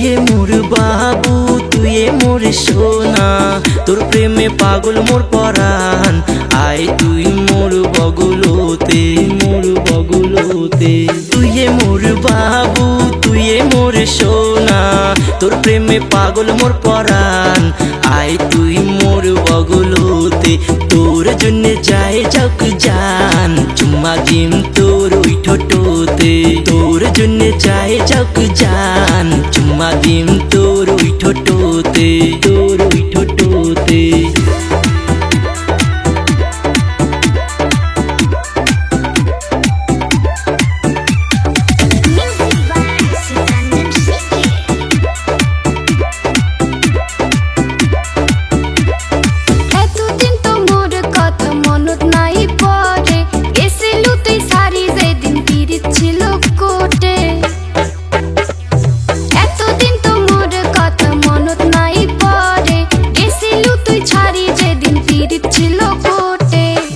তুই মোর বাবু তুই মোর সোনা তোর প্রেমে পাগল মোর পরাণ আয় তুই মোর বগলতে তুই মোর বাবু তুই মোর সোনা তোর প্রেমে পাগল মোর পরাণ আয় তুই মোর বগলতে তোর জন্য যায় যাক জান চুম্মা দিম তোর ওই ঠোঁটতে তোর জন্য যায় যাক জান চুম্মা দিম তোর ওই ঠোঁটতে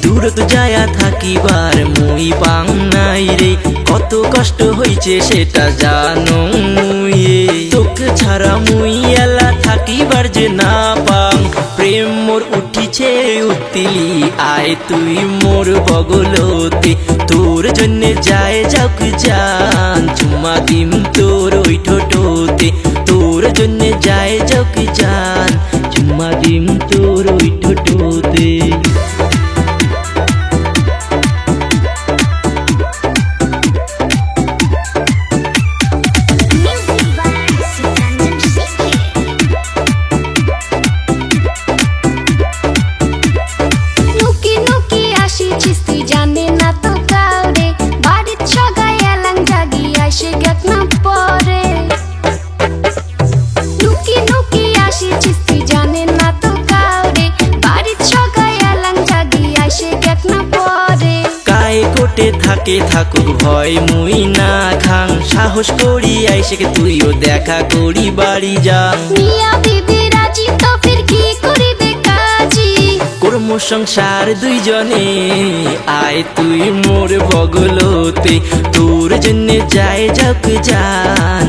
দূরত যায়া থাকিবার মুই পাং নাই রে কত কষ্ট হইছে সেটা জানো মুইয়ে তোকে ছাড়া মুই এলা থাকিবার যে না পাং প্রেম মোর উঠিছে উত্তিলি আয় তুই মোর বগলতে তোর জন্য যায় যাক জান চুম্মা দিম তোর ওই ঠোঁটতে তোর জন্য যায় যাক জান চুম্মা দিম তোর ওই ঠোঁটতে থাকে থাকুক ভয় মুই না খাং সাহস করি আইসে তুইও দেখা করি বাড়ি যা মিয়া বিবি রাজি তো ফির কি করিবে কাজী কর্ম সংসার দুইজনে আয় তুই মোর বগলতে তোর জন্য যায় যাক জান